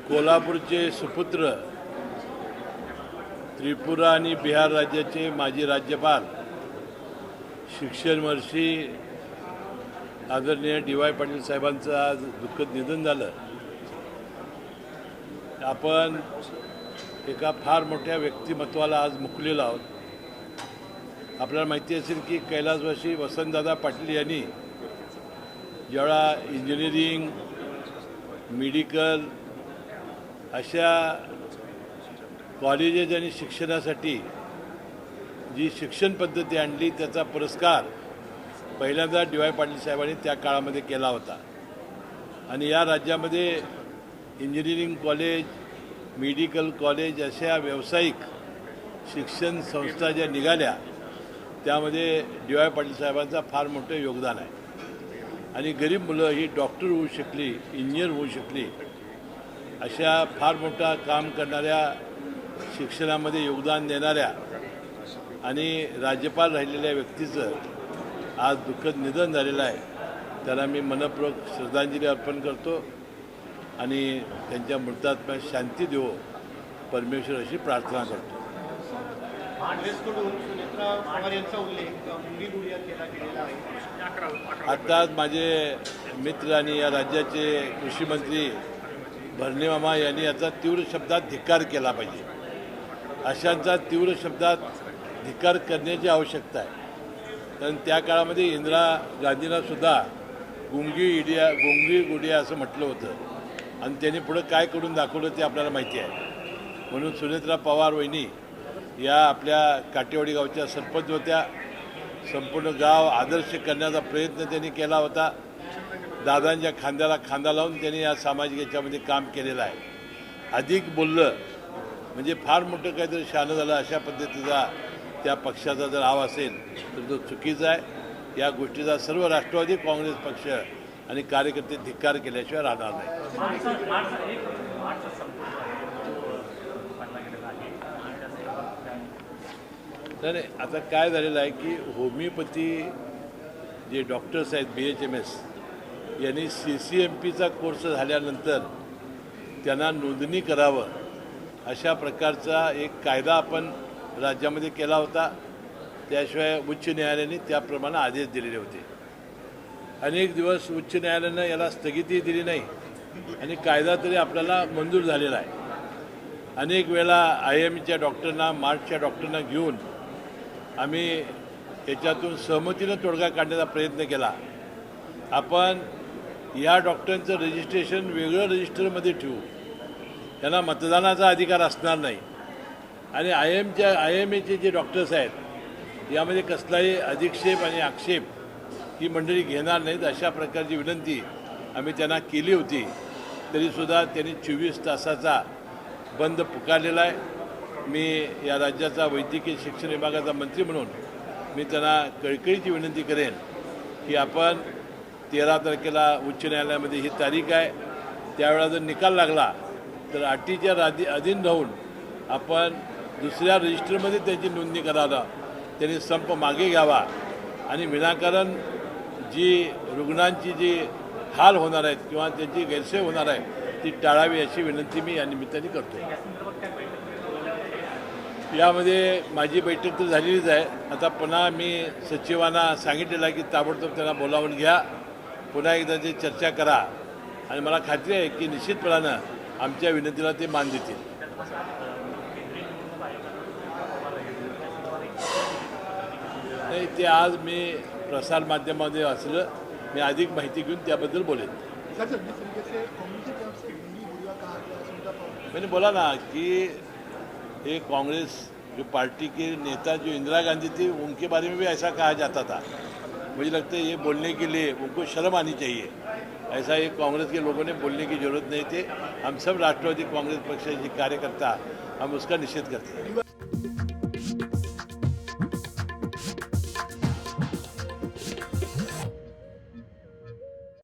कोल्हापूरचे सुपुत्र, त्रिपुरा आणि बिहार राज्याचे माजी राज्यपाल, शिक्षण मंत्री आदरणीय डी.वाय. पाटील साहेबांचं आज दुःखद निधन झालं। आपण एका फार मोठ्या व्यक्तिमत्वाला आज मुकलेलो आहोत। आपल्याला माहिती असेल की कैलासवासी वसंतदादा पाटील यांनी ज्यावेळा इंजिनिअरिंग, मेडिकल अशा कॉलेजेस आणि शिक्षणासाठी जी शिक्षण पद्धती आणली त्याचा पुरस्कार पहिल्यांदा डी.वाय. पाटील साहेबांनी त्या काळामध्ये केला होता। आणि या राज्यामध्ये इंजिनिअरिंग कॉलेज, मेडिकल कॉलेज अशा व्यावसायिक शिक्षण संस्था ज्या निघाल्या त्यामध्ये डी.वाय. पाटील साहेबांचा फार मोठं योगदान आहे। आणि गरीब मुलं ही डॉक्टर होऊ शकली, इंजिनियर होऊ शकली, अशा फार मोठा काम करणाऱ्या, शिक्षणामध्ये योगदान देणाऱ्या आणि राज्यपाल राहिलेल्या व्यक्तीचं आज दुःखद निधन झालेलं आहे। त्याला मी मनपूर्वक श्रद्धांजली अर्पण करतो आणि त्यांच्या मृतात्म्यास शांती देवो परमेश्वर अशी प्रार्थना करतो। आत्ताच माझे मित्र आणि या राज्याचे कृषी मंत्री भरणे मामा यांनी याचा तीव्र शब्दात धिक्कार केला पाहिजे। अशांचा तीव्र शब्दात धिक्कार करण्याची आवश्यकता आहे। कारण त्या काळामध्ये इंदिरा गांधींना सुद्धा गुंगी गुडिया असं म्हटलं होतं आणि त्यांनी पुढं काय करून दाखवलं ते आपल्याला माहिती आहे। म्हणून सुनेत्रा पवार वहिनी या आपल्या काटेवाडी गावच्या सरपंच होत्या। संपूर्ण गाव आदर्श करण्याचा प्रयत्न त्यांनी केला होता। दादांच्या खांद्याला खांदा लावून त्यांनी या सामाजिक याच्यामध्ये काम केलेलं आहे। अधिक बोललं म्हणजे फार मोठं काहीतरी शहाणं झालं अशा पद्धतीचा त्या पक्षाचा जर आव असेल तर तो चुकीचा आहे। या गोष्टीचा सर्व राष्ट्रवादी काँग्रेस पक्ष आणि कार्यकर्ते धिक्कार केल्याशिवाय राहणार नाही। नाही, आता काय झालेलं आहे की होमिओपॅथी जे डॉक्टर्स आहेत BHMS यांनी CCMPचा कोर्स झाल्यानंतर त्यांना नोंदणी करावं अशा प्रकारचा एक कायदा आपण राज्यामध्ये केला होता। त्याशिवाय उच्च न्यायालयाने त्याप्रमाणे आदेश दिलेले होते। अनेक दिवस उच्च न्यायालयानं याला स्थगिती दिली नाही आणि कायदा तरी आपल्याला मंजूर झालेला आहे। अनेक वेळा IIMच्या डॉक्टरना, मार्टच्या डॉक्टरना घेऊन आम्ही याच्यातून सहमतीनं तोडगा काढण्याचा प्रयत्न केला। आपण या डॉक्टरांचं रजिस्ट्रेशन वेगळं रजिस्टरमध्ये ठेवू, त्यांना मतदानाचा अधिकार असणार नाही आणि IIMAचे जे डॉक्टर्स आहेत यामध्ये कसलाही अधिक्षेप आणि आक्षेप ही मंडळी घेणार नाहीत अशा प्रकारची विनंती आम्ही त्यांना केली होती। तरीसुद्धा त्यांनी 24 तासाचा बंद पुकारलेला आहे। मी या राज्याचा वैद्यकीय शिक्षण विभागाचा मंत्री म्हणून मी त्यांना कळकळीची विनंती करेन की आपण 13 तारखेला उच्च न्यायालयामध्ये ही तारीख आहे, त्यावेळेला जर निकाल लागला तर अटीच्या अधीन राहून आपण दुसऱ्या रजिस्टरमध्ये त्याची नोंदणी करायला त्यांनी संप मागे घ्यावा आणि विनाकारण जी रुग्णांची जी हाल होणार आहेत किंवा त्यांची गैरसोय होणार आहे ती टाळावी अशी विनंती मी या निमित्ताने करतो। यामध्ये माझी बैठक तर झालेलीच आहे। आता पुन्हा मी सचिवांना सांगितलेलं आहे की ताबडतोब त्यांना बोलावून घ्या, पुन्हा एकदा ते चर्चा करा आणि मला खात्री आहे की निश्चितपणानं आमच्या विनंतीला ते मान देतील। नाही, ते आज मी प्रसारमाध्यमामध्ये असलं मी अधिक माहिती घेऊन त्याबद्दल बोलेन। मैंने बोला ना कि ये कांग्रेस जो पार्टी के नेता जो इंदिरा गांधी थी उनके बारे में भी ऐसा कहा जाता था। मुझे लगता है ये बोलने के लिए उनको शर्म आनी चाहिए। ऐसा ये कांग्रेस के लोगों ने बोलने की जरूरत नहीं थी। हम सब राष्ट्रवादी कांग्रेस पक्ष के कार्यकर्ता हम उसका निषेध करते हैं।